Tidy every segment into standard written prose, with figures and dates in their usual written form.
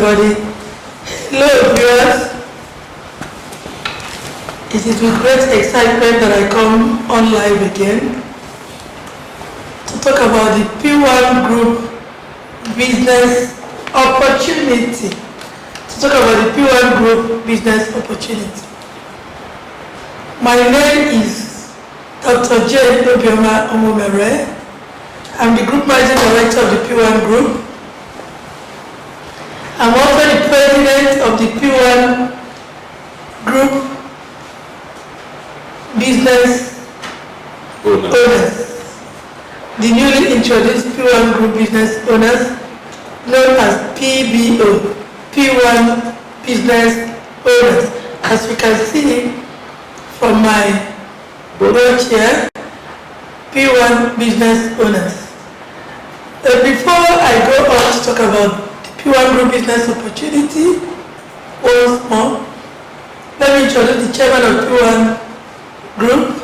everybody. Hello viewers. It is with great excitement that I come on live again to talk about the PWAN Group business opportunity. My name is Dr. J. Obioma. I'm the Group Managing Director of the PWAN Group. I'm also the President of the PWAN Group Business Owners. The newly introduced PWAN Group Business Owners, known as PBO, PWAN Business Owners. As you can see from my board here, PWAN Business Owners. Before I go on to talk about the PWAN Group Business Opportunity, once more, let me introduce the Chairman of PWAN Group,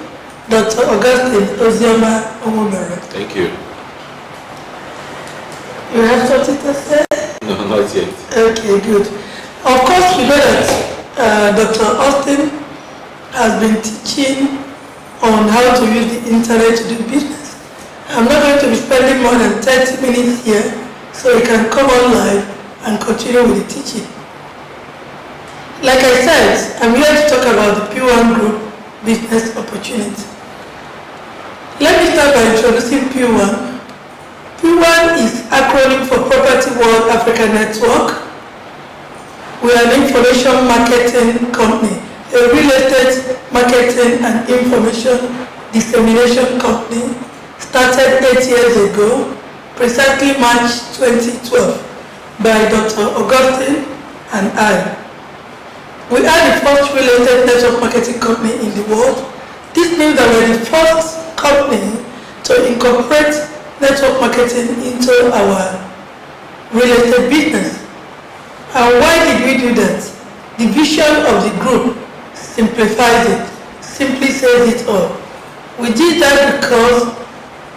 Dr. Augustine Ozioma. Thank you. You have something to say? No, not yet. Okay, good. Of course, you know that Dr. Austin has been teaching on how to use the internet to do business. I'm not going to be spending more than 30 minutes here, so you can come on live and continue with the teaching. Like I said, I'm here to talk about the PWAN Group business opportunity. Let me start by introducing PWAN. PWAN is acronym for Property World Africa Network. We are an information marketing company, a real estate marketing and information dissemination company started 8 years ago, precisely March 2012, by Dr. Augustine and I. We are the first real estate network marketing company in the world. This means that we are the first company to incorporate network marketing into our real estate business. And why did we do that? The vision of the group simplifies it, simply says it all. We did that because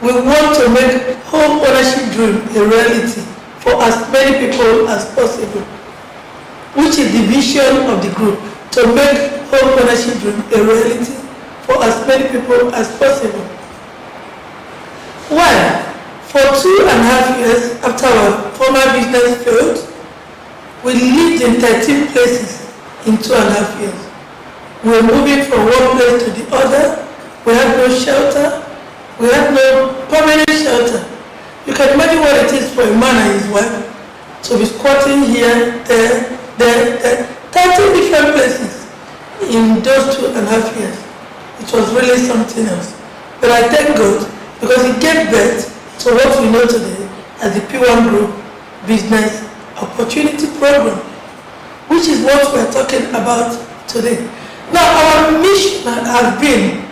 we want to make home ownership dream a reality for as many people as possible, which is the vision of the group, to make home ownership dream a reality for as many people as possible. Why? For 2.5 years after our former business failed, we lived in 13 places in 2.5 years. We were moving from one place to the other. We had no shelter. We had no permanent shelter. You can imagine what it is for a man and his wife to be squatting here, there, 30 different places in those 2.5 years. It was really something else. But I thank God because it gave birth to what we know today as the PWAN Group Business Opportunity Program, which is what we're talking about today. Now, our mission has been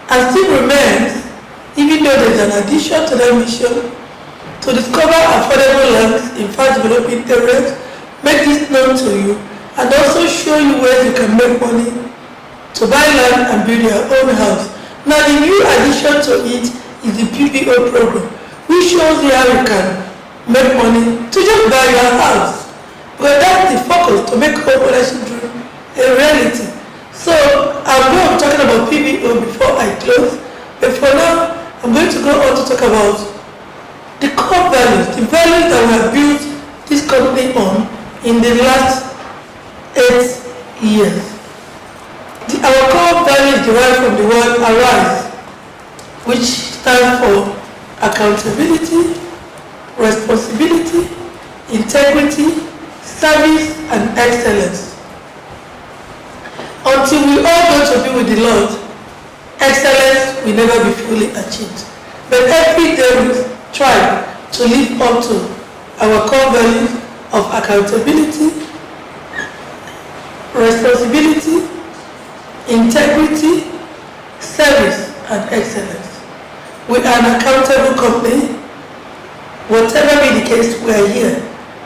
and still remains, even though there's an addition to that mission, to discover affordable lands in fast-developing areas, make this known to you, and also show you where you can make money to buy land and build your own house. Now, the new addition to it is the PBO program, which shows you how you can make money to just buy your house. But that's the focus, to make home ownership dream a reality. So I'll go on talking about PBO before I close, but for now, I'm going to go on to talk about the core values, the values that we have built this company on in the last 8 years. Our core values derive from the word ARISE, which stands for accountability, responsibility, integrity, service, and excellence. Until we all go to be with the Lord, excellence will never be fully achieved. But every day we try to live up to our core values of accountability, responsibility, integrity, service, and excellence. We are an accountable company. Whatever be the case, we are here,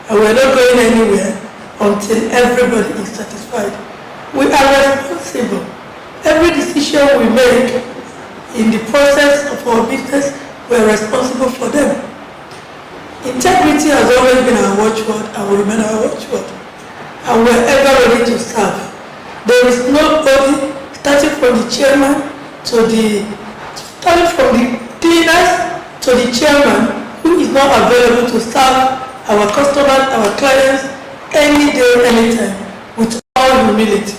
and we are not going anywhere until everybody is satisfied. We are responsible. Every decision we make in the process of our business, we are responsible for them. Integrity has always been our watchword and will remain our watchword. And we're ever ready to serve. There is nobody, starting from the chairman starting from the cleaners to the chairman, who is not available to serve our customers, our clients, any day, anytime, with all humility.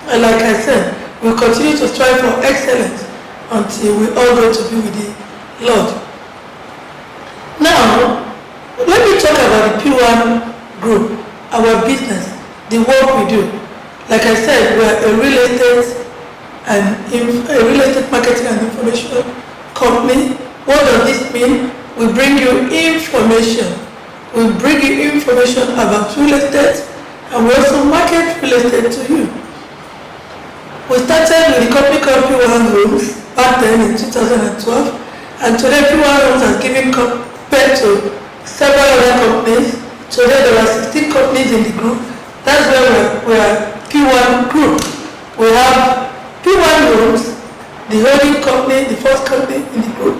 And like I said, we'll continue to strive for excellence until we all go to be with the Lord. Now, let me talk about the PWAN group, our business, the work we do. Like I said, we are a real estate marketing and information company. What does this mean? We bring you information. We bring you information about real estate, and we also market real estate to you. We started with the company called PWAN Homes back then in 2012, and today PWAN Homes has given birth to several other companies. Today there are 16 companies in the group. That's where we are PWAN Group. We have PWAN Homes, the holding company, the first company in the group.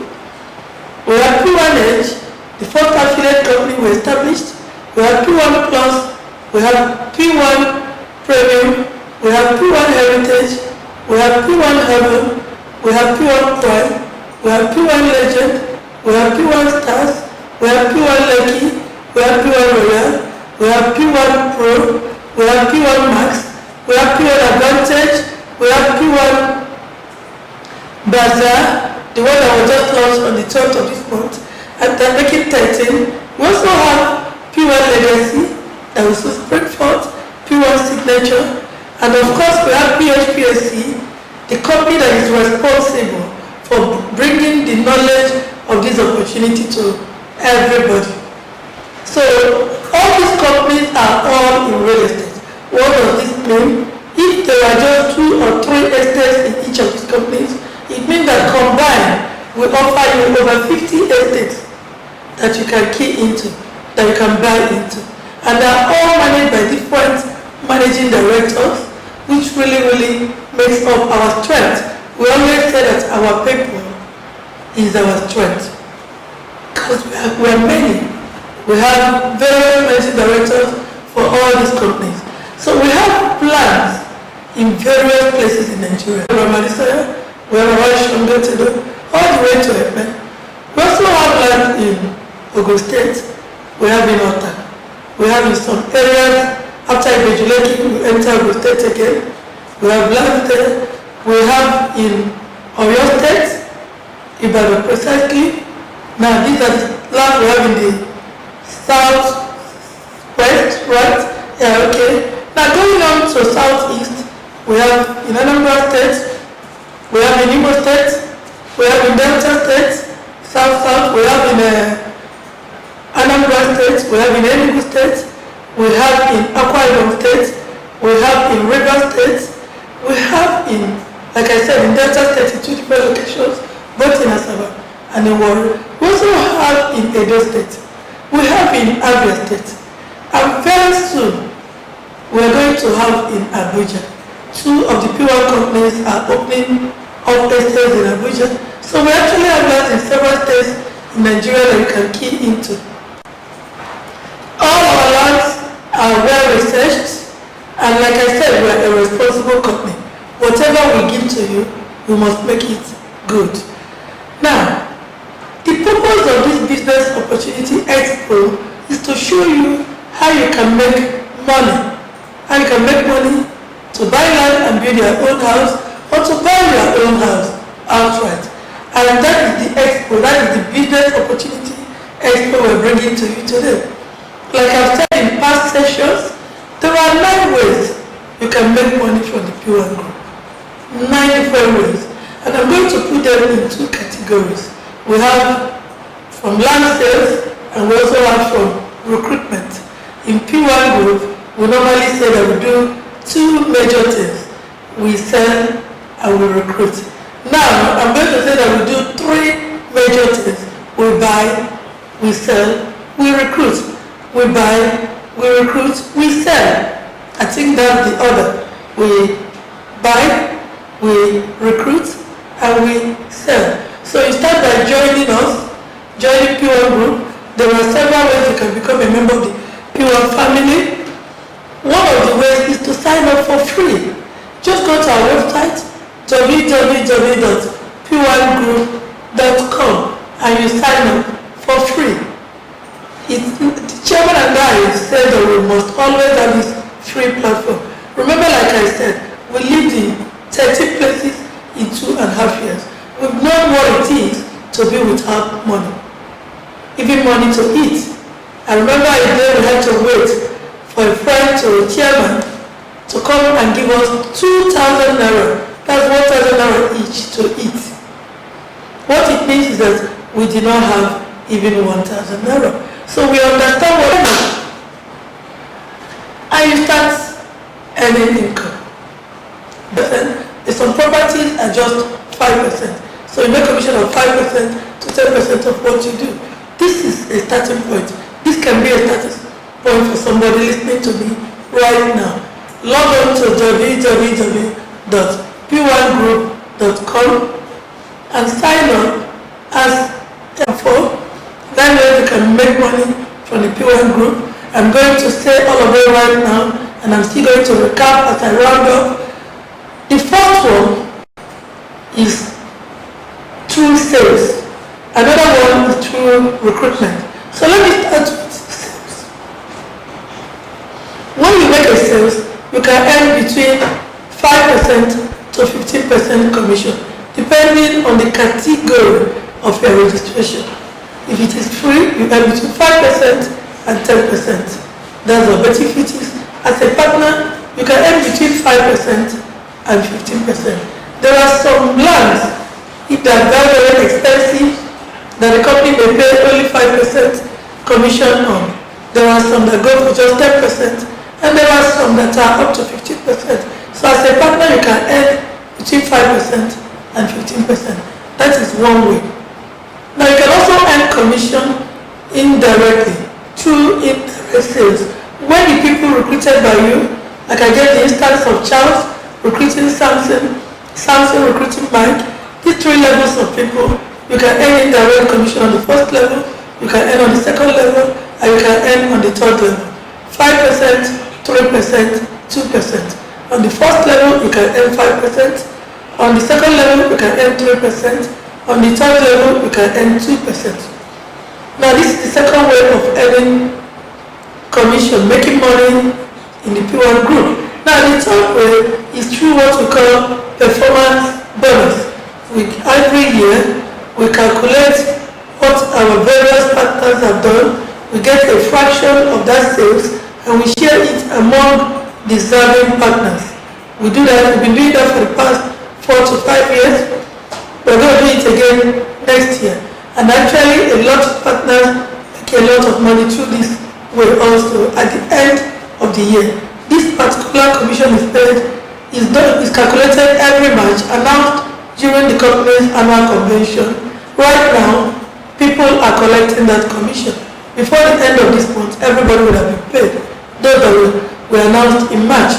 We have PWAN Edge, the first affiliate company we established. We have PWAN Plus, we have PWAN Premium, we have PWAN Heritage, we have PWAN Heaven, we have PWAN Prime, we have PWAN Legend, we have PWAN Stars, we have PWAN Lucky, we have PWAN Royal, we have PWAN Pro, we have PWAN Max, we have PWAN Advantage, we have PWAN Bazaar, the one that was just launched on the 12th of this month, and they're making 13. We also have PWAN Legacy that will soon spring forth, PWAN Signature, and of course we have PHPSC, the company that is responsible for bringing the knowledge of this opportunity to everybody. So all these companies are all in real estate. What does this mean? If there are just 2 or 3 estates in each of these companies, it means that combined we offer you over 50 estates that you can key into, that you can buy into. And they are all managed by different managing directors, which really makes up our strength. We always say that our people is our strength, because we are many. We have various managing directors for all these companies. So we have plans in various places in Nigeria. We have Madisaya, we have Shongotedo, all the way to Ekpe. We also have land in Ogun State, we have in Ota, we have in some areas. After Ibejuleki, we enter Ogun State again. We have land there. We have in Oyo State, Ibadan precisely. Now these are the land we have in the southwest, right? Yeah, okay. Now going on to southeast, we have in Anambra State, we have in Imo State, we have in Delta State, south, we have in Anambra State, we have in Enugu State, we have in Akwa Ibom State, we have in Rivers State, we have in, like I said, in Delta State in 2 different locations, both in Asaba and in Warri. We also have in Edo State, we have in Abia State, and very soon we are going to have in Abuja. 2 of the PWAN companies are opening up estates in Abuja. So we actually have that in several states in Nigeria that you can key into. All our lands are well researched, and like I said, we are a responsible company. Whatever we give to you, we must make it good. Now, the purpose of this Business Opportunity Expo is to show you how you can make money. How you can make money to buy land and build your own house, or to buy your own house outright. And that is the Expo, that is the Business Opportunity Expo we're bringing to you today. Like I've said in past sessions, there are 9 ways you can make money from the PWAN group. 9 different ways. And I'm going to put them in 2 categories. We have from land sales, and we also have from recruitment. In PWAN group, we normally say that we do 2 major things. We sell and we recruit. Now, I'm going to say that we do 3 major things. We buy, we sell, we recruit. We buy, we recruit, we sell. I think that's the order. We buy, we recruit, and we sell. So you start by joining us, joining PWAN group. There are several ways you can become a member of the PWAN family. One of the ways is to sign up for free. Just go to our website, www.pwangroup.com, and you sign up for free. The chairman and I said that we must always have this free platform. Remember, like I said, we lived in 30 places in 2.5 years. We've known what it is to be without money, even money to eat. I remember a day we had to wait for a friend to a chairman to come and give us 2,000 naira. That's 1,000 naira each to eat. What it means is that we did not have even 1,000 naira. So we understand what it is. And you start earning income. But then some properties are just 5%. So you make a commission of 5% to 10% of what you do. This is a starting point. This can be a starting point for somebody listening to me right now. Log on to www.pwangroup.com and sign up as for. That way you can make money from the PWAN group. I'm going to say all of it right now, and I'm still going to recap as I round up. The first one is through sales. Another one is through recruitment. So let me start with sales. When you make a sales, you can earn between 5% to 15% commission, depending on the category of your registration. If it is free, you earn between 5% and 10%. That's what. But if it is as a partner, you can earn between 5% and 15%. There are some lands, if they are very, very expensive, that the company may pay only 5% commission on. There are some that go for just 10%, and there are some that are up to 15%. So as a partner, you can earn between 5% and 15%. That is one way. Now you can also earn commission indirectly through indirect sales. When the people recruited by you, like I gave the instance of Charles recruiting Samson recruiting Mike, these 3 levels of people, you can earn indirect commission on the first level, you can earn on the second level, and you can earn on the third level. 5%, 3%, 2%. On the first level, you can earn 5%. On the second level, you can earn 3%. On the third level, you can earn 2%. Now, this is the second way of earning commission, making money in the PWAN group. Now, the third way is through what we call performance bonus. Every year, we calculate what our various partners have done. We get a fraction of that sales, and we share it among deserving partners. We do that. We've been doing that for the past 4 to 5 years. We're going to do it again next year. And actually, a lot of partners make a lot of money through this way also at the end of the year. This particular commission is paid, is calculated every March, announced during the company's annual convention. Right now, people are collecting that commission. Before the end of this month, everybody will have been paid. Those that were announced in March.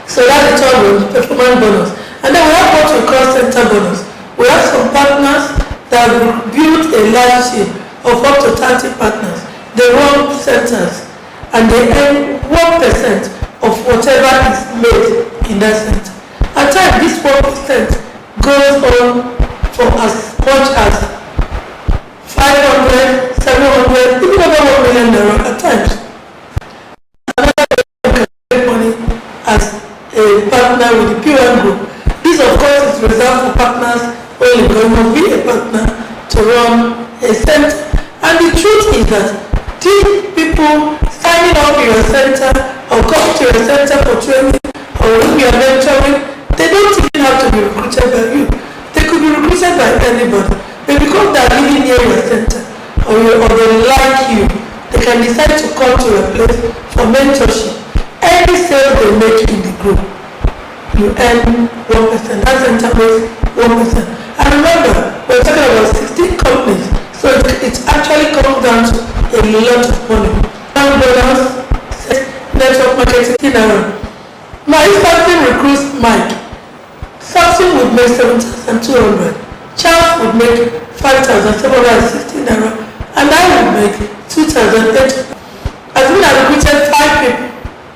So that's the third one, performance bonus. And then we have what we call center bonus. We have some partners that have built a large team of up to 30 partners. They run centers and they earn 1% of whatever is made in that center. At times, this 1% goes on for as much as 500, 700, even over 1 million naira at times. Another way you can make money as a partner with the PWAN group. This, of course, is reserved for partners only, because you must be a partner to run a center. And the truth is that these people signing up in your center or coming to your center for training or if you are mentoring, they don't even have to be recruited by you. They could be recruited by anybody. But because they are living near your center or they like you, they can decide to come to your place for mentorship. Any sale they make in the group, you earn 1%. That center makes 1%. And remember, we're talking about 16 companies, so it actually comes down to a lot of money. Bonus, network marketing. Now, if something recruits Mike, something would make 7,200. Charles would make 5,760 naira, and I will make 2,800. As soon as I recruited 5 people,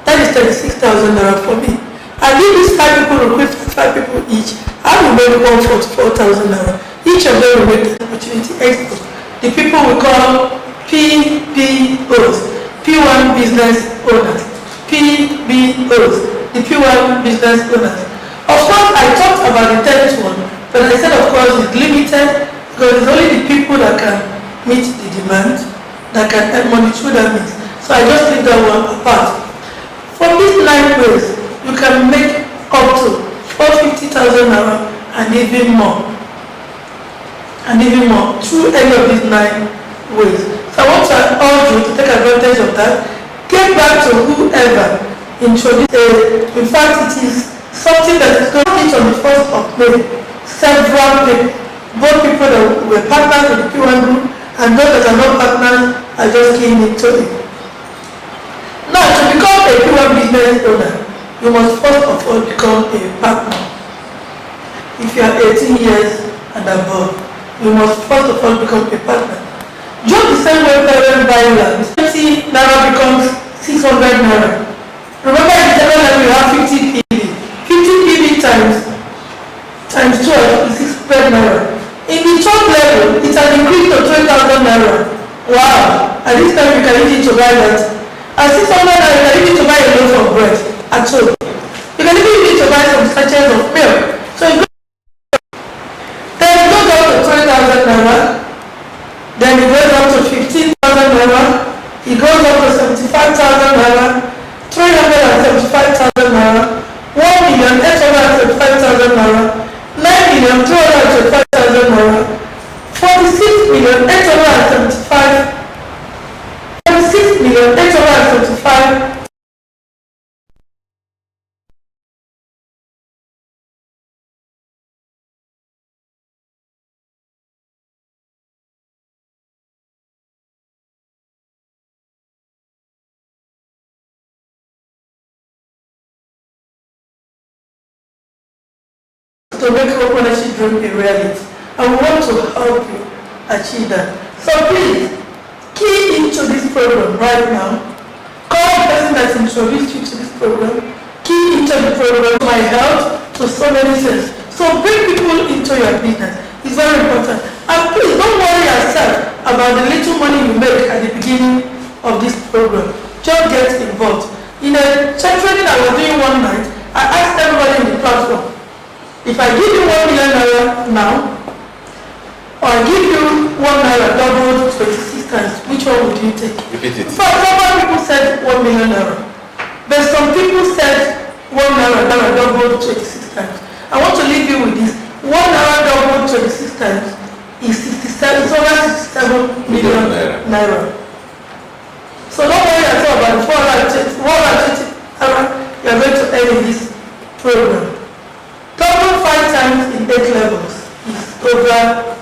that is 36,000 naira for me. And if these 5 people recruit 5 people each, I will make 144,000 naira. Each of them will make the opportunity expo. The people we call PBOs, PWAN Business Owners, PBOs, the PWAN Business Owners. Of course, I talked about the 10th one, but I said, of course, it's limited because it's only the people that can meet the demand, that can earn money through that means. So I just leave that one apart. From these 9 ways, you can make up to 450,000 naira and even more. Through any of these 9 ways. So I want to urge you to take advantage of that. Get back to whoever introduced it. In fact, it is something that is going to teach on the 1st of May. Several people, both people that were partners with the PWAN group and those that are not partners are just keying into it. Now, to become a PWAN business owner, you must first of all become a partner. If you are 18 years and above, you must first of all become a partner. Just the same way parents buy land, 20 naira becomes 600 naira. Remember in the level you have 50 PB. 50 PB times 12 is 600 naira. In the top level, it has increased to 20,000 naira. Wow! At this time you can use it to buy that. At 600 naira, you can use it to buy a loaf of bread at home. You can even use it to buy some sachets of milk. So it goes up to 20,000 naira. Then it goes up to 15,000 naira. It goes up to 75,000 naira. 375,000 naira. 1,875,000 naira. 9,225,000 naira. 46,875,000. 46,875,000. To make ownership dream a reality, and we want to help you achieve that. So please, key into this program right now. Call the person that introduced you to this program. Key into the program. My help to so many things. So bring people into your business. It's very important. And please don't worry yourself about the little money you make at the beginning of this program. Just get involved. In a training I was doing one night, I asked everybody in the platform, if I give you 1 million naira now, or I give you 1 naira doubled 26 times, which one would you take? Repeat it. Some people said 1 million naira, but some people said 1 naira doubled 26 times. I want to leave you with this. 1 naira doubled 26 times is 67. It's over 67 million naira. So don't worry at all about the 420 naira you are going to earn in this program. Double 5 times in 8 levels is over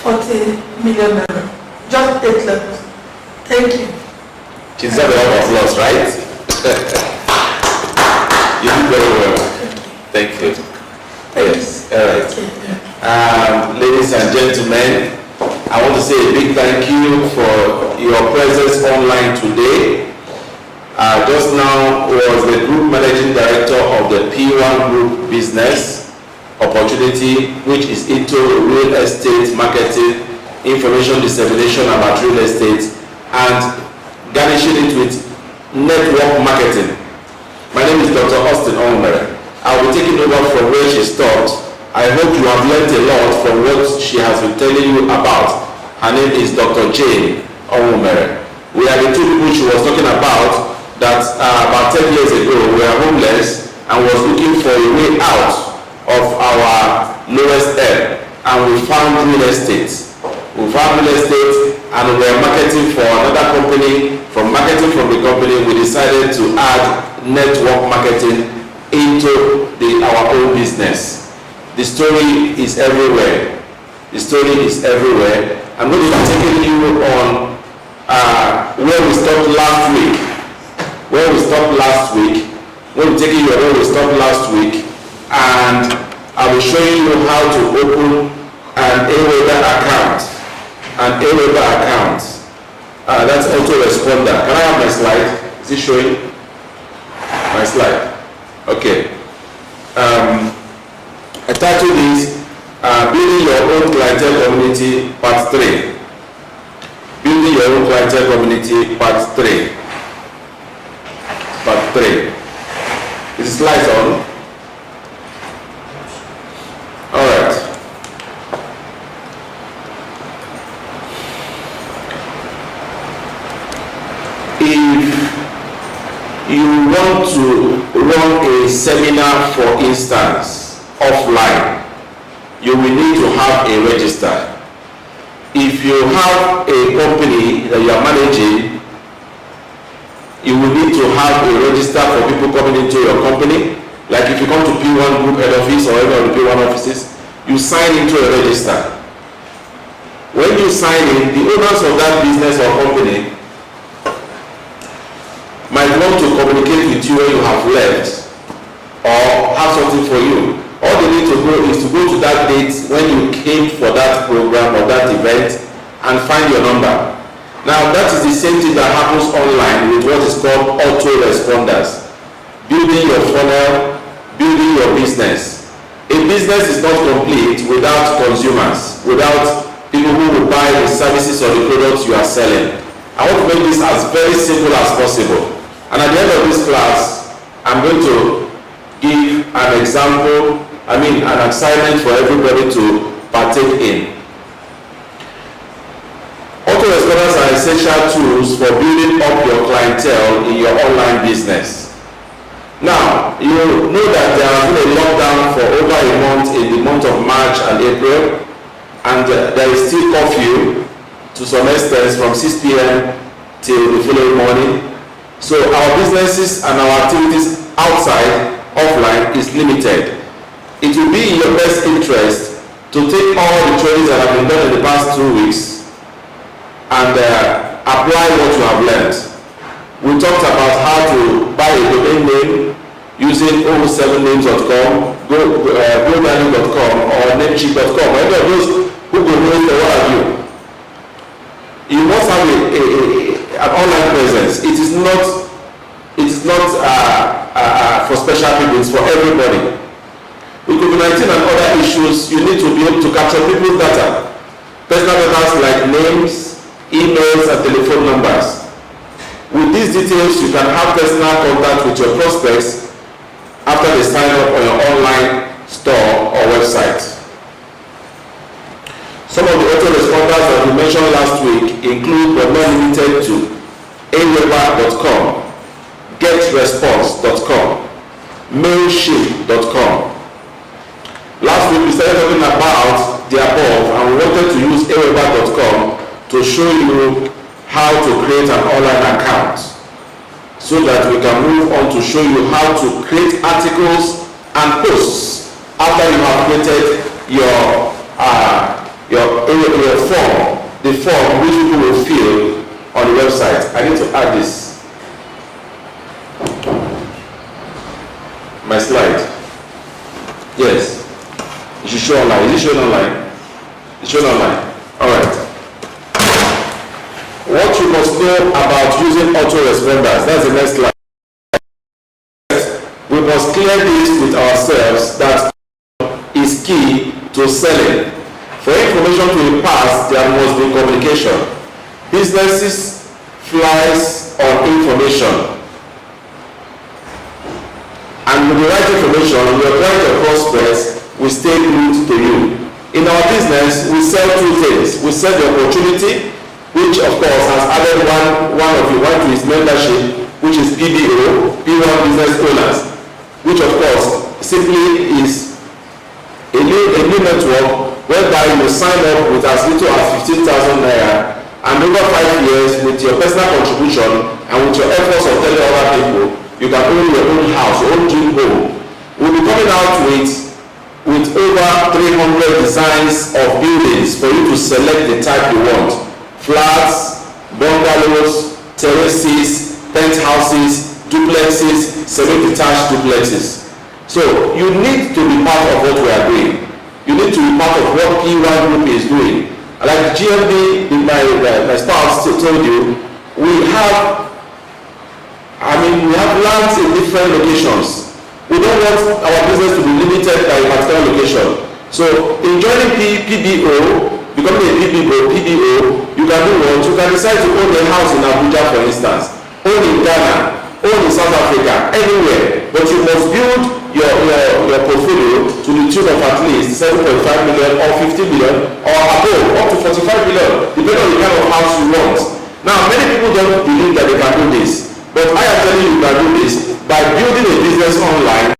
40 million naira. Just 8 levels. Thank you. She deserves a round of applause, right? You did very well. Thank you. Yes. All right. Ladies and gentlemen, I want to say a big thank you for your presence online today. Just now was the Group Managing Director of the PWAN Group Business Opportunity, which is into real estate marketing, information dissemination about real estate, and garnishing it with network marketing. My name is Dr. Austin Onwere. I will be taking over from where she stopped. I hope you have learned a lot from what she has been telling you about. Her name is Dr. Jane Onwere. We are the two people she was talking about that about 10 years ago were homeless and was looking for a way out of our lowest ebb, and we found real estate. We found real estate and we are marketing for another company. From marketing from the company, we decided to add network marketing into our own business. The story is everywhere. The story is everywhere. I'm going to be taking you on where we stopped last week. We'll be taking you where we stopped last week, and I'll be showing you how to open an AWeber account. an AWeber account. That's autoresponder. Can I have my slide? Is it showing? My slide. Okay. I titled this Building Your Own Clientele Community Part 3. Building Your Own Clientele Community Part 3. Part 3. Is the slides on? Alright. If you want to run a seminar, for instance, offline, you will need to have a register. If you have a company that you are managing, you will need to have a register for people coming into your company. Like if you come to PWAN Group Head Office or any of the PWAN offices, you sign into a register. When you sign in, the owners of that business or company might want to communicate with you when you have left or have something for you. All they need to go is to go to that date when you came for that program or that event and find your number. Now that is the same thing that happens online with what is called autoresponders. Building your funnel, building your business. A business is not complete without consumers, without people who will buy the services or the products you are selling. I want to make this as very simple as possible. And at the end of this class, I'm going to give an example, an assignment for everybody to partake in. Autoresponders are essential tools for building up your clientele in your online business. Now, you know that there has been a lockdown for over a month in the month of March and April, and there is still curfew to some extent from 6 p.m. till the following morning. So our businesses and our activities outside, offline, is limited. It will be in your best interest to take all the trainings that have been done in the past 2 weeks and apply what you have learned. We talked about how to buy a domain name using 07names.com, GoDaddy.com or Namecheap.com. Any of those Google Names or what have you. You must have an online presence. It is not for special people, it's for everybody. With COVID-19 and other issues, you need to be able to capture people's data. Personal data like names, emails, and telephone numbers. With these details, you can have personal contact with your prospects after they sign up on your online store or website. Some of the autoresponders that we mentioned last week include, but not limited to, AWeber.com, GetResponse.com, Mailchimp.com. Last week we started talking about the above, and we wanted to use AWeber.com to show you how to create an online account, so that we can move on to show you how to create articles and posts after you have created your form, the form which people will fill on the website. I need to add this. My slide. Yes. It should show online. Is it showing online? It's showing online. Alright. What you must know about using autoresponders. That's the next slide. We must clear this with ourselves that is key to selling. For information to be passed, there must be communication. Businesses flies on information. And with the right information, your client or prospects will stay glued to you. In our business, we sell two things. We sell the opportunity, which of course has added one to his membership, which is PBO, PWAN Business Owners, which of course simply is a new network whereby you sign up with as little as 15,000 naira, and over 5 years with your personal contribution and with your efforts of telling other people, you can own your own house, your own dream home. We'll be coming out with over 300 designs of buildings for you to select the type you want. Flats, bungalows, terraces, penthouses, duplexes, semi-detached duplexes. So you need to be part of what we are doing. You need to be part of what PWAN Group is doing. Like GMD, my spouse told you, we have lands in different locations. We don't want our business to be limited by a particular location. So in joining PBO, becoming a PBO, you can do what? You can decide to own a house in Abuja, for instance, own in Ghana, own in South Africa, anywhere. But you must build your portfolio to the tune of at least 7.5 million or 50 million or above, up to 45 million, depending on the kind of house you want. Now, many people don't believe that they can do this, but I am telling you can do this by building a business online,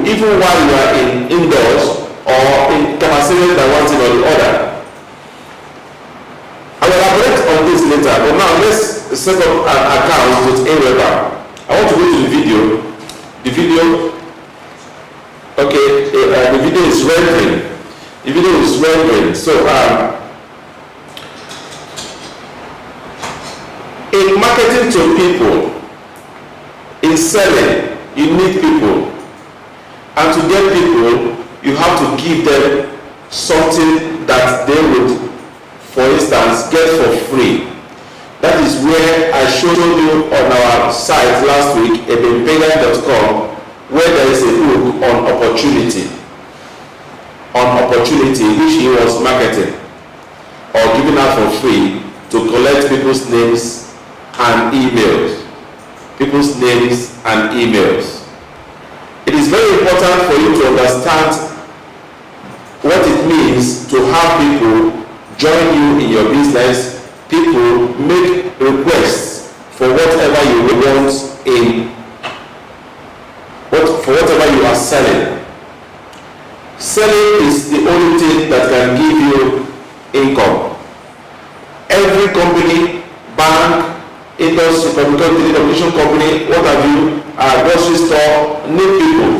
even while you are indoors or incapacitated by one thing or the other. I will elaborate on this later, but now let's set up an account with AWeber. I want to go to the video. The video, okay, the video is rendering. The video is rendering. So, in marketing to people, in selling, you need people. And to get people, you have to give them something that they would, for instance, get for free. That is where I showed you on our site last week, ebenpega.com, where there is a book on opportunity, which he was marketing or giving out for free to collect people's names and emails. It is very important for you to understand what it means to have people join you in your business. People make requests for whatever you want for whatever you are selling. Selling is the only thing that can give you income. Every company, bank, industry, communication company, what have you, grocery store, need people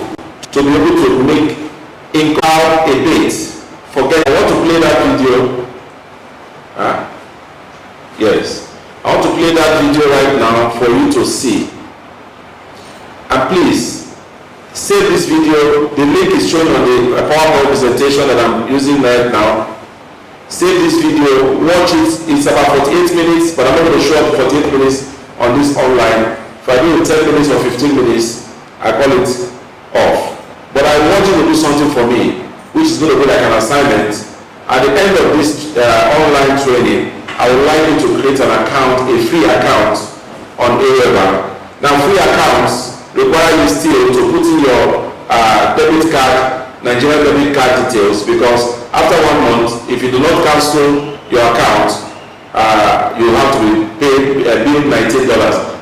to be able to make income a bit. Forget, I want to play that video. Yes, I want to play that video right now for you to see. And please, save this video. The link is shown on the PowerPoint presentation that I'm using right now. Save this video, watch it. It's about 48 minutes, but I'm not going to show up 48 minutes on this online. If I do 10 minutes or 15 minutes, I call it off. But I want you to do something for me, which is going to be like an assignment. At the end of this online training, I would like you to create an account, a free account on AWeber. Now, free accounts require you still to put in your debit card, Nigerian debit card details, because after 1 month, if you do not cancel your account, you have to be paid billed $19.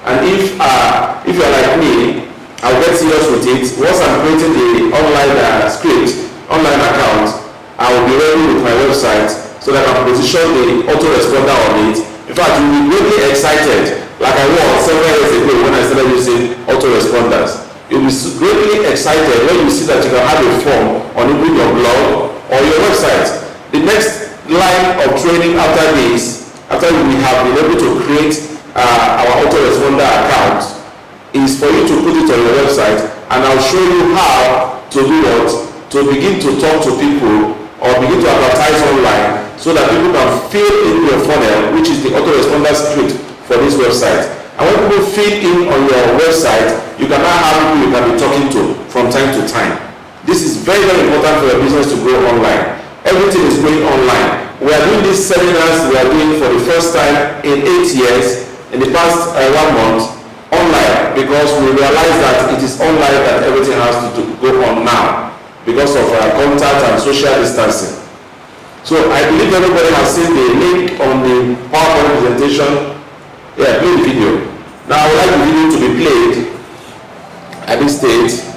And if you are like me, I'll get serious with it. Once I'm creating the online online account, I will be ready with my website so that I can position the autoresponder on it. In fact, you'll be really excited, like I was several years ago when I started using autoresponders. You'll be greatly excited when you see that you can have a form on even your blog or your website. The next line of training after this, after we have been able to create our autoresponder account, is for you to put it on your website, and I'll show you how to do what? To begin to talk to people or begin to advertise online so that people can fill in your funnel, which is the autoresponder script for this website. And when people fill in on your website, you can now have people you can be talking to from time to time. This is very, very important for your business to grow online. Everything is going online. We are doing these seminars we are doing for the first time in 8 years, in the past 1 month, online, because we realize that it is online that everything has to go on now because of contact and social distancing. So I believe everybody has seen the link on the PowerPoint presentation. Yeah, play the video. Now I would like the video to be played at this stage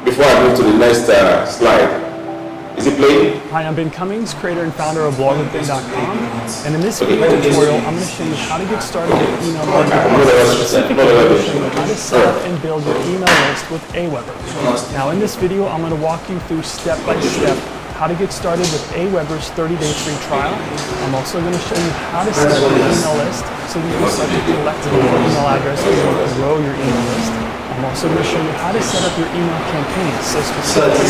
before I move to the next slide. Is it playing? Hi, I'm Ben Cummings, creator and founder of blogwithben.com, and in this video tutorial, I'm going to show you how to get started with email marketing. Specifically, I'm going to show you how to set up and build your email list with AWeber. Now, in this video, I'm going to walk you through step by step how to get started with AWeber's 30-day free trial. I'm also going to show you how to set up your email list so that you can start to collect your email address and grow your email list. I'm also going to show you how to set up your email campaigns, so specifically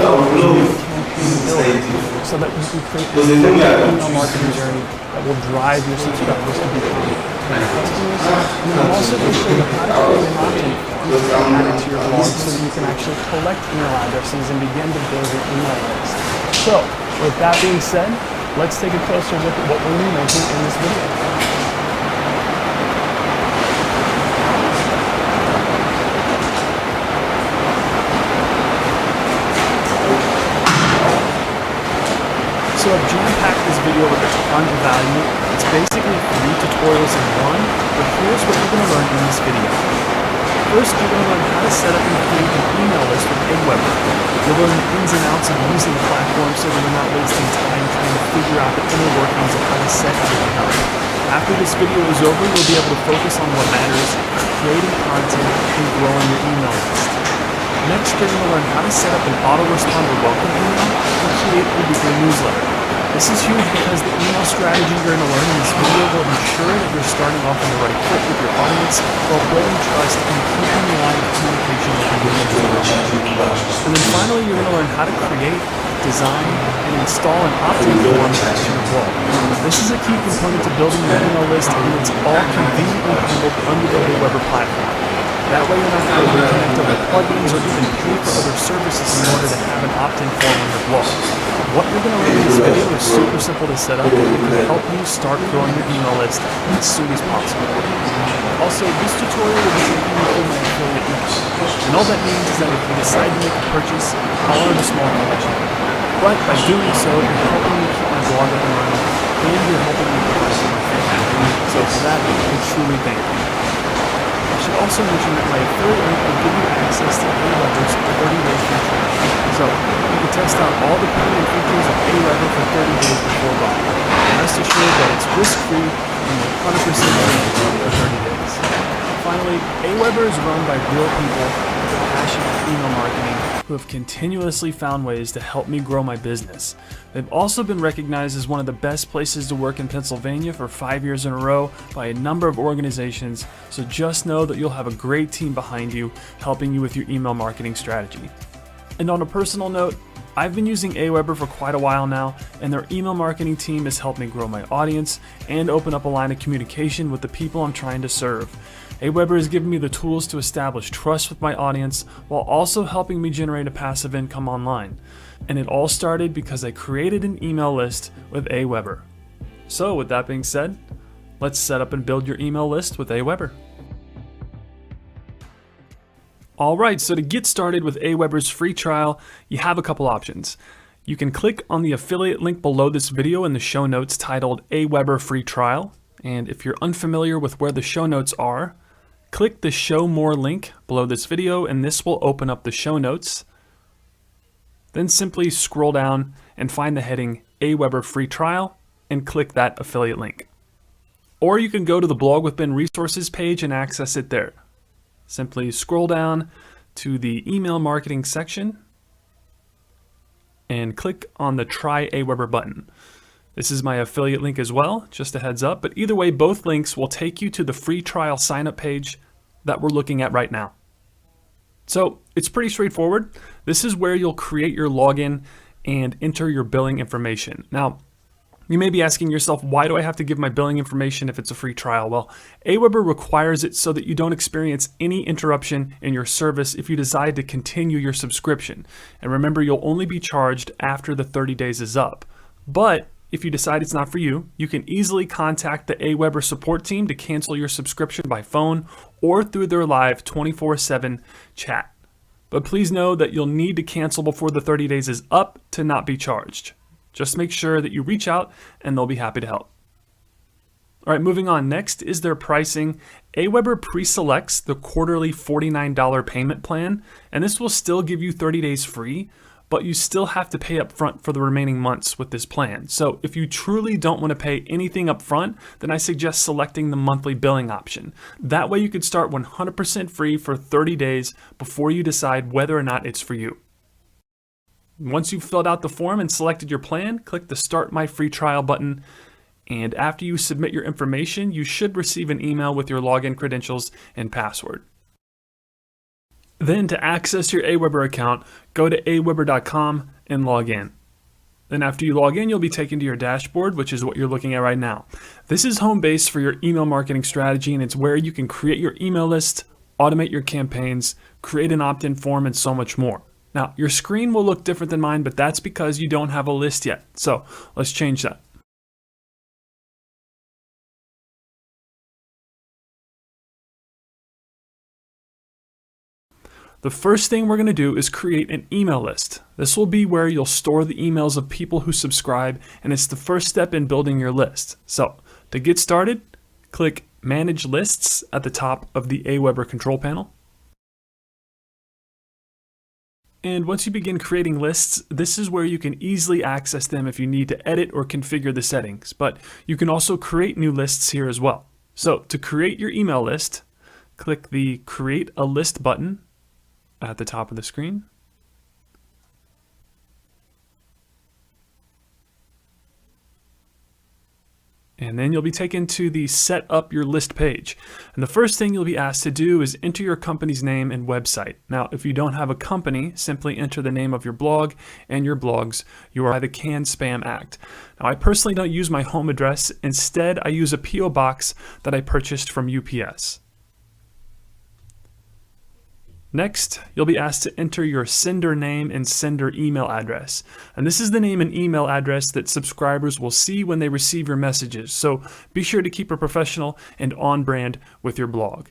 campaign builder, so that you can create a email marketing journey that will drive your subscribers to become customers. And then I'm also going to show you how to create an opt-in form and add it to your blog so that you can actually collect email addresses and begin to build your email list. So, with that being said, let's take a closer look at what we're going to be making in this video. So I've jam-packed this video with a ton of value. It's basically 3 tutorials in one, but here's what you're going to learn in this video. First, you're going to learn how to set up and create an email list with AWeber. You'll learn the ins and outs of using the platform so that you're not wasting time trying to figure out the inner workings of how to set everything up. After this video is over, you'll be able to focus on what matters, creating content and growing your email list. Next, you're going to learn how to set up an autoresponder welcome email and create a weekly newsletter. This is huge because the email strategy you're going to learn in this video will ensure that you're starting off on the right foot with your audience while building trust and keeping the line of communication with your users. And then finally, you're going to learn how to create, design, and install an opt-in form to your blog. This is a key component to building your email list, and it's all conveniently handled under the AWeber platform. That way you're not having to connect other plugins or even pay for other services in order to have an opt-in form on your blog. What you're going to learn in this video is super simple to set up and it can help you start growing your email list as soon as possible. Also, this tutorial will be taking you through my affiliate link. And all that means is that if you decide to make a purchase, I'll earn a small commission. But by doing so, you're helping me keep my blog up and running, and you're helping me provide for my family. So for that, I truly thank you. I should also mention that my affiliate link will give you access to AWeber's 30-day free trial. So you can test out all the premium features of AWeber for 30 days before buying. Rest assured that it's risk-free and 100% free for 30 days. Finally, AWeber is run by real people with a passion for email marketing who have continuously found ways to help me grow my business. They've also been recognized as one of the best places to work in Pennsylvania for 5 years in a row by a number of organizations, so just know that you'll have a great team behind you helping you with your email marketing strategy. And on a personal note, I've been using AWeber for quite a while now, and their email marketing team has helped me grow my audience and open up a line of communication with the people I'm trying to serve. AWeber has given me the tools to establish trust with my audience while also helping me generate a passive income online. And it all started because I created an email list with AWeber. So with that being said, let's set up and build your email list with AWeber. Alright, so to get started with AWeber's free trial, you have a couple options. You can click on the affiliate link below this video in the show notes titled AWeber Free Trial. And if you're unfamiliar with where the show notes are, click the Show More link below this video and this will open up the show notes. Then simply scroll down and find the heading AWeber Free Trial and click that affiliate link. Or you can go to the Blog with Ben resources page and access it there. Simply scroll down to the email marketing section and click on the Try AWeber button. This is my affiliate link as well, just a heads up, but either way, both links will take you to the free trial sign up page that we're looking at right now. So it's pretty straightforward. This is where you'll create your login and enter your billing information. Now, you may be asking yourself, why do I have to give my billing information if it's a free trial? Well, AWeber requires it so that you don't experience any interruption in your service if you decide to continue your subscription. And remember, you'll only be charged after the 30 days is up. But if you decide it's not for you, you can easily contact the AWeber support team to cancel your subscription by phone or through their live 24/7 chat. But please know that you'll need to cancel before the 30 days is up to not be charged. Just make sure that you reach out and they'll be happy to help. All right, moving on. Next is their pricing. AWeber pre-selects the quarterly $49 payment plan, and this will still give you 30 days free, but you still have to pay up front for the remaining months with this plan. So if you truly don't want to pay anything up front, then I suggest selecting the monthly billing option. That way you could start 100% free for 30 days before you decide whether or not it's for you. Once you've filled out the form and selected your plan, click the Start My Free Trial button. And after you submit your information, you should receive an email with your login credentials and password. Then to access your AWeber account, go to aweber.com and log in. Then after you log in, you'll be taken to your dashboard, which is what you're looking at right now. This is home base for your email marketing strategy, and it's where you can create your email list, automate your campaigns, create an opt-in form, and so much more. Now, your screen will look different than mine, but that's because you don't have a list yet. So let's change that. The first thing we're going to do is create an email list. This will be where you'll store the emails of people who subscribe, and it's the first step in building your list. So to get started, click Manage Lists at the top of the AWeber control panel. And once you begin creating lists, this is where you can easily access them if you need to edit or configure the settings. But you can also create new lists here as well. So to create your email list, click the Create a List button at the top of the screen. And then you'll be taken to the Set Up Your List page. And the first thing you'll be asked to do is enter your company's name and website. Now, if you don't have a company, simply enter the name of your blog and your blogs. You are by the CAN-SPAM Act. Now, I personally don't use my home address. Instead, I use a PO box that I purchased from UPS. Next, you'll be asked to enter your sender name and sender email address. And this is the name and email address that subscribers will see when they receive your messages. So be sure to keep it professional and on brand with your blog.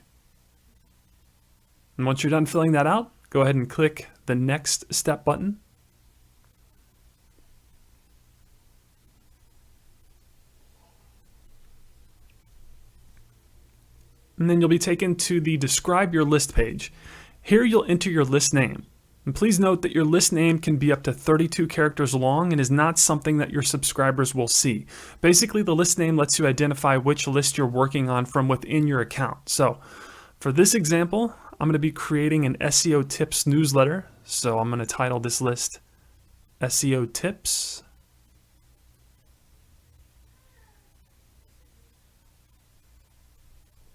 And once you're done filling that out, go ahead and click the Next Step button. And then you'll be taken to the Describe Your List page. Here you'll enter your list name. And please note that your list name can be up to 32 characters long and is not something that your subscribers will see. Basically, the list name lets you identify which list you're working on from within your account. So for this example, I'm going to be creating an SEO tips newsletter. So I'm going to title this list SEO Tips.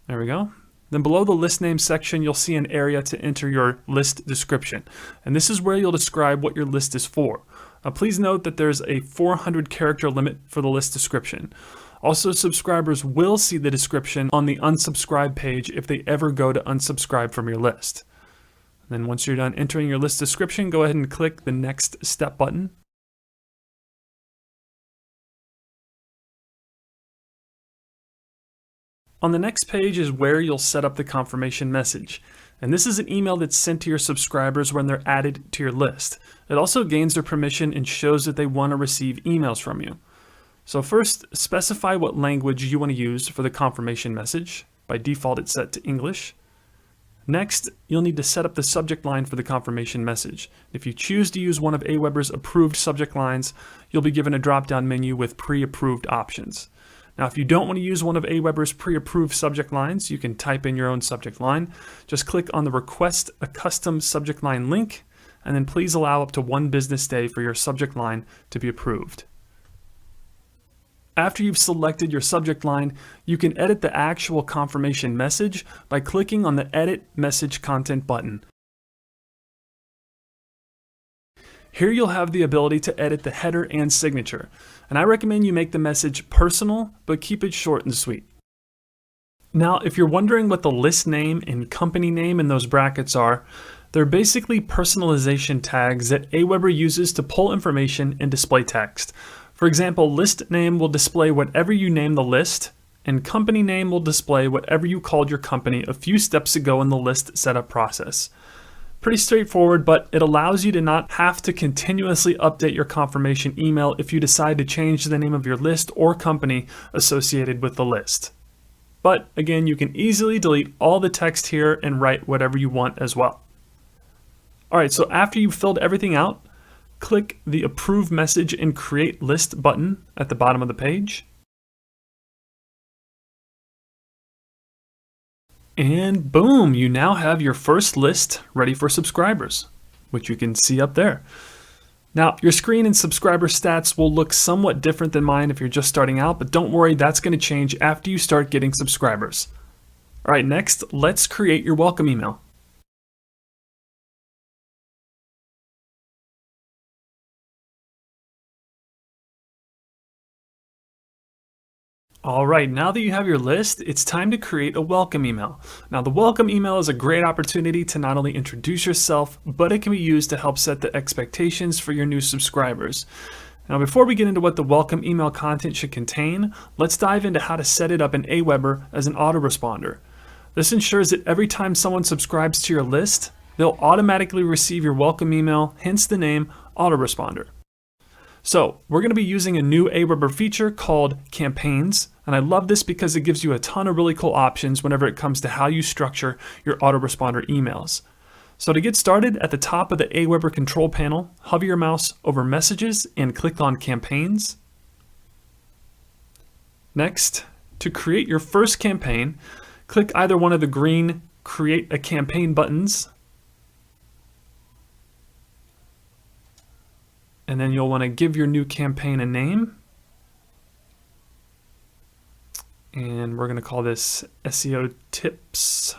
There we go. Then below the list name section, you'll see an area to enter your list description. And this is where you'll describe what your list is for. Now, please note that there's a 400 character limit for the list description. Also, subscribers will see the description on the unsubscribe page if they ever go to unsubscribe from your list. And then once you're done entering your list description, go ahead and click the Next Step button. On the next page is where you'll set up the confirmation message. And this is an email that's sent to your subscribers when they're added to your list. It also gains their permission and shows that they want to receive emails from you. So first, specify what language you want to use for the confirmation message. By default, it's set to English. Next, you'll need to set up the subject line for the confirmation message. If you choose to use one of AWeber's approved subject lines, you'll be given a drop-down menu with pre-approved options. Now, if you don't want to use one of AWeber's pre-approved subject lines, you can type in your own subject line. Just click on the Request a Custom Subject Line link, and then please allow up to 1 business day for your subject line to be approved. After you've selected your subject line, you can edit the actual confirmation message by clicking on the Edit Message Content button. Here you'll have the ability to edit the header and signature, and I recommend you make the message personal, but keep it short and sweet. Now, if you're wondering what the list name and company name in those brackets are, they're basically personalization tags that AWeber uses to pull information and display text. For example, list name will display whatever you name the list, and company name will display whatever you called your company a few steps ago in the list setup process. Pretty straightforward, but it allows you to not have to continuously update your confirmation email if you decide to change the name of your list or company associated with the list. But again, you can easily delete all the text here and write whatever you want as well. Alright, so after you've filled everything out, click the Approve Message and Create List button at the bottom of the page. And boom, you now have your first list ready for subscribers, which you can see up there. Now, your screen and subscriber stats will look somewhat different than mine if you're just starting out, but don't worry, that's going to change after you start getting subscribers. All right, next, let's create your welcome email. All right, now that you have your list, it's time to create a welcome email. Now, the welcome email is a great opportunity to not only introduce yourself, but it can be used to help set the expectations for your new subscribers. Now, before we get into what the welcome email content should contain, let's dive into how to set it up in AWeber as an autoresponder. This ensures that every time someone subscribes to your list, they'll automatically receive your welcome email, hence the name autoresponder. So we're going to be using a new AWeber feature called campaigns, and I love this because it gives you a ton of really cool options whenever it comes to how you structure your autoresponder emails. So to get started, at the top of the AWeber control panel, hover your mouse over messages and click on campaigns. Next, to create your first campaign, click either one of the green create a campaign buttons, and then you'll want to give your new campaign a name. And we're going to call this SEO Tips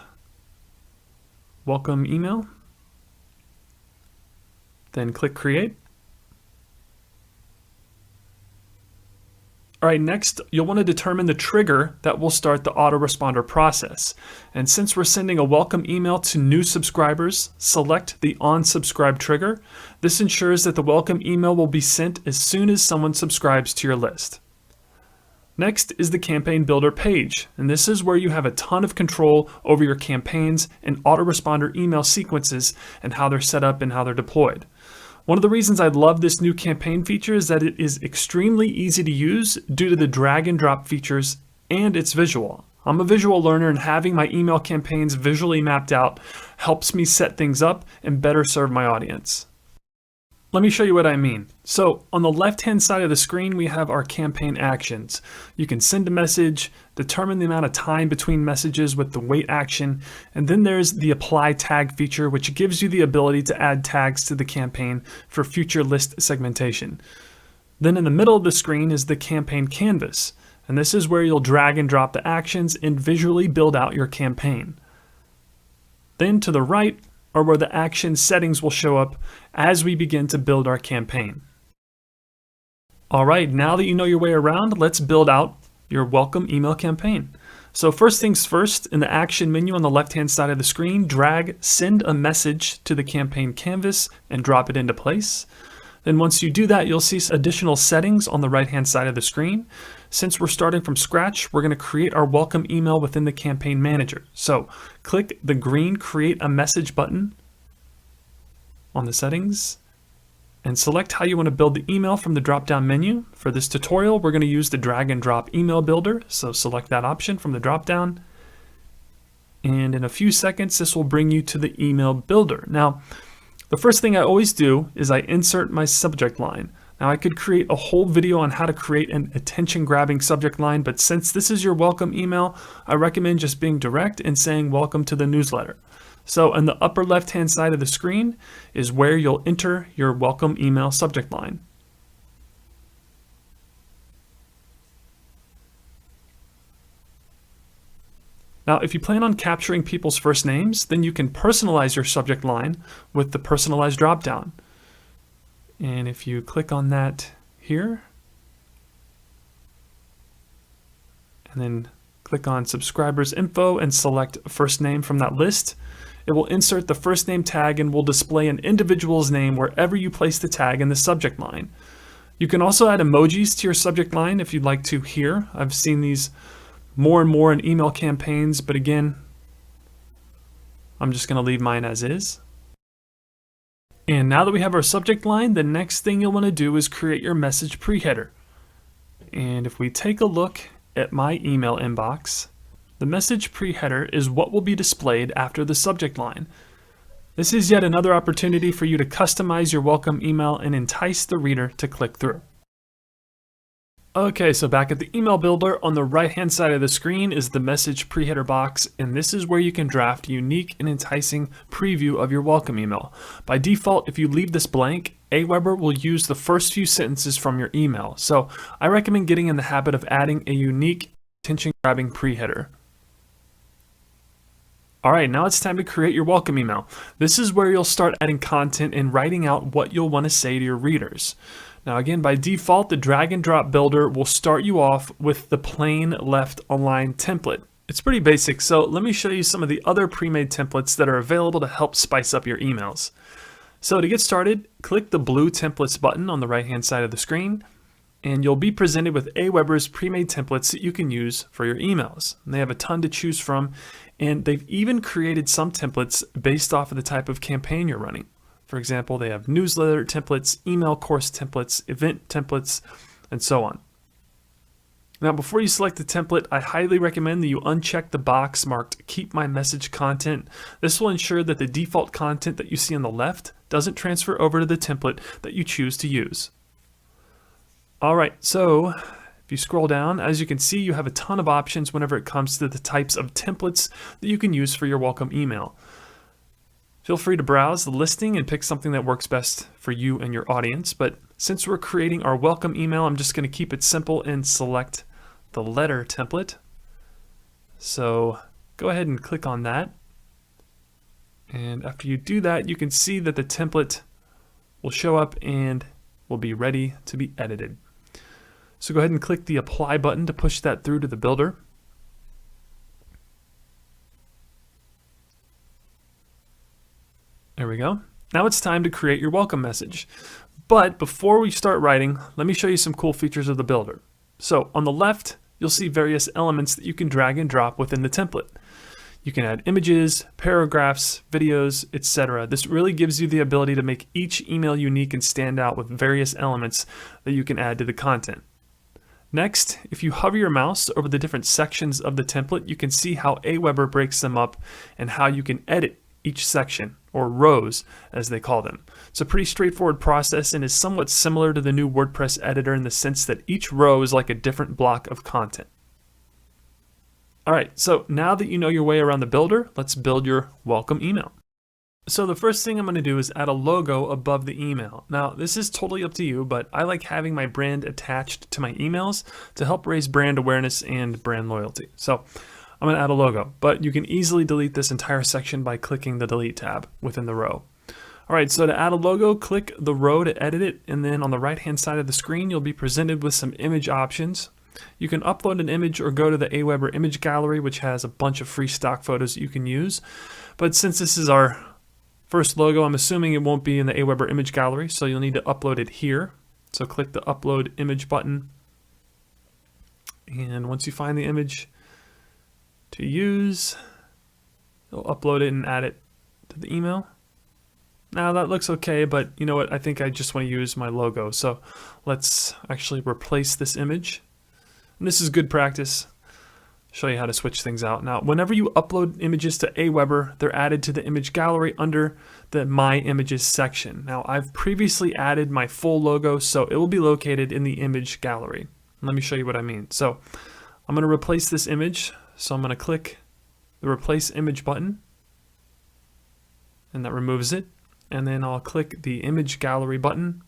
Welcome Email. Then click Create. All right, next, you'll want to determine the trigger that will start the autoresponder process. And since we're sending a welcome email to new subscribers, select the OnSubscribe trigger. This ensures that the welcome email will be sent as soon as someone subscribes to your list. Next is the campaign builder page, and this is where you have a ton of control over your campaigns and autoresponder email sequences and how they're set up and how they're deployed. One of the reasons I love this new campaign feature is that it is extremely easy to use due to the drag and drop features, and it's visual. I'm a visual learner, and having my email campaigns visually mapped out helps me set things up and better serve my audience. Let me show you what I mean. So on the left-hand side of the screen, we have our campaign actions. You can send a message, determine the amount of time between messages with the wait action, and then there's the apply tag feature, which gives you the ability to add tags to the campaign for future list segmentation. Then in the middle of the screen is the campaign canvas, and this is where you'll drag and drop the actions and visually build out your campaign. Then to the right are where the action settings will show up as we begin to build our campaign. All right, now that you know your way around, let's build out your welcome email campaign. So first things first, in the action menu on the left-hand side of the screen, drag send a message to the campaign canvas and drop it into place. Then once you do that, you'll see additional settings on the right-hand side of the screen. Since we're starting from scratch, we're going to create our welcome email within the campaign manager. So click the green create a message button on the settings and select how you want to build the email from the drop-down menu. For this tutorial, we're going to use the drag and drop email builder. So select that option from the drop-down. And in a few seconds, this will bring you to the email builder. Now, the first thing I always do is I insert my subject line. Now I could create a whole video on how to create an attention-grabbing subject line, but since this is your welcome email, I recommend just being direct and saying welcome to the newsletter. So in the upper left-hand side of the screen is where you'll enter your welcome email subject line. Now, if you plan on capturing people's first names, then you can personalize your subject line with the personalized dropdown. And if you click on that here, and then click on subscribers info and select first name from that list, it will insert the first name tag and will display an individual's name wherever you place the tag in the subject line. You can also add emojis to your subject line if you'd like to here. I've seen these more and more in email campaigns, but again, I'm just going to leave mine as is. And now that we have our subject line, the next thing you'll want to do is create your message pre-header. And if we take a look at my email inbox, the message pre-header is what will be displayed after the subject line. This is yet another opportunity for you to customize your welcome email and entice the reader to click through. Okay, so back at the email builder, on the right-hand side of the screen is the message pre-header box, and this is where you can draft a unique and enticing preview of your welcome email. By default, if you leave this blank, AWeber will use the first few sentences from your email. So I recommend getting in the habit of adding a unique, attention-grabbing pre-header. All right, now it's time to create your welcome email. This is where you'll start adding content and writing out what you'll want to say to your readers. Now again, by default, the drag and drop builder will start you off with the plain left align template. It's pretty basic, so let me show you some of the other pre-made templates that are available to help spice up your emails. So to get started, click the blue templates button on the right-hand side of the screen, and you'll be presented with AWeber's pre-made templates that you can use for your emails. And they have a ton to choose from, and they've even created some templates based off of the type of campaign you're running. For example, they have newsletter templates, email course templates, event templates, and so on. Now, before you select the template, I highly recommend that you uncheck the box marked Keep My Message Content. This will ensure that the default content that you see on the left doesn't transfer over to the template that you choose to use. All right, so if you scroll down, as you can see, you have a ton of options whenever it comes to the types of templates that you can use for your welcome email. Feel free to browse the listing and pick something that works best for you and your audience. But since we're creating our welcome email, I'm just going to keep it simple and select the letter template. So go ahead and click on that. And after you do that, you can see that the template will show up and will be ready to be edited. So go ahead and click the apply button to push that through to the builder. There we go. Now it's time to create your welcome message. But before we start writing, let me show you some cool features of the builder. So on the left, you'll see various elements that you can drag and drop within the template. You can add images, paragraphs, videos, etc. This really gives you the ability to make each email unique and stand out with various elements that you can add to the content. Next, if you hover your mouse over the different sections of the template, you can see how AWeber breaks them up and how you can edit each section, or rows as they call them. It's a pretty straightforward process and is somewhat similar to the new WordPress editor in the sense that each row is like a different block of content. Alright, so now that you know your way around the builder, let's build your welcome email. So the first thing I'm going to do is add a logo above the email. Now this is totally up to you, but I like having my brand attached to my emails to help raise brand awareness and brand loyalty. So I'm going to add a logo, but you can easily delete this entire section by clicking the delete tab within the row. Alright, so to add a logo, click the row to edit it, and then on the right hand side of the screen you'll be presented with some image options. You can upload an image or go to the AWeber image gallery, which has a bunch of free stock photos that you can use. But since this is our first logo, I'm assuming it won't be in the AWeber image gallery, so you'll need to upload it here. So click the upload image button, and once you find the image to use, you'll upload it and add it to the email. Now that looks okay, but you know what, I think I just want to use my logo, so let's actually replace this image. And this is good practice. Show you how to switch things out. Now whenever you upload images to AWeber, they're added to the image gallery under the My Images section. Now I've previously added my full logo, so it will be located in the image gallery. Let me show you what I mean. So I'm going to replace this image. So I'm going to click the replace image button, and that removes it. And then I'll click the image gallery button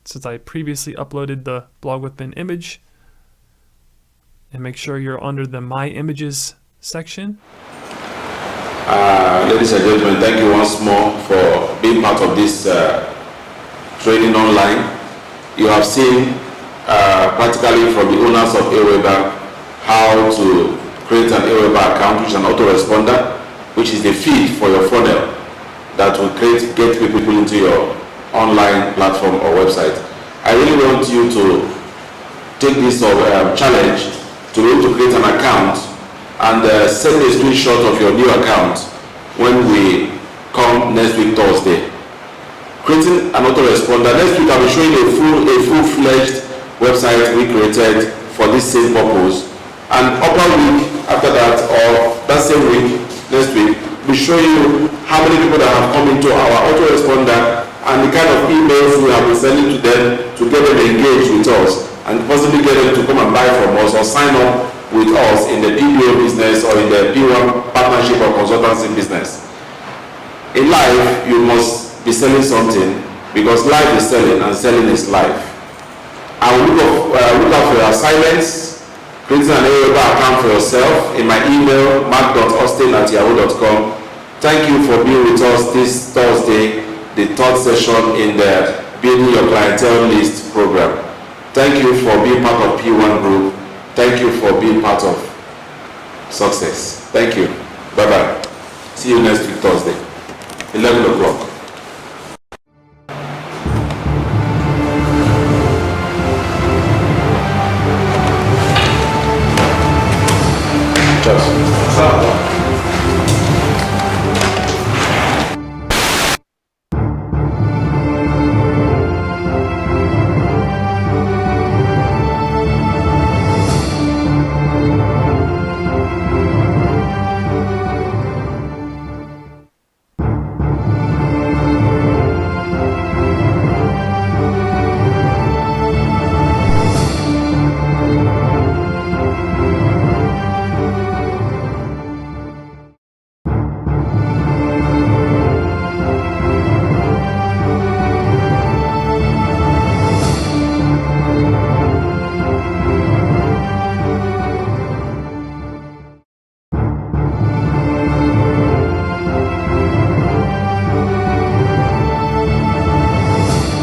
since I previously uploaded the blog with bin image, and make sure you're under the My Images section. Ladies and gentlemen, thank you once more for being part of this training online. You have seen practically from the owners of AWeber how to create an AWeber account, which is an autoresponder, which is the feed for your funnel that will get people into your online platform or website. I really want you to take this challenge to be able to create an account and send a screenshot of your new account when we come next week Thursday. Creating an autoresponder. Next week I'll be showing a full-fledged website we created for this same purpose. And upper week after that, or that same week, next week, we show you how many people that have come into our autoresponder and the kind of emails we have been sending to them to get them engaged with us and possibly get them to come and buy from us or sign up with us in the PBO business or in the PWAN partnership or consultancy business. In life, you must be selling something because life is selling and selling is life. I will look out for your assignments. Create an AWeber account for yourself in my email, mark.austin@yahoo.com. Thank you for being with us this Thursday, the third session in the Building Your Clientele List program. Thank you for being part of PWAN Group. Thank you for being part of success. Thank you. Bye-bye. See you next week, Thursday, 11 o'clock.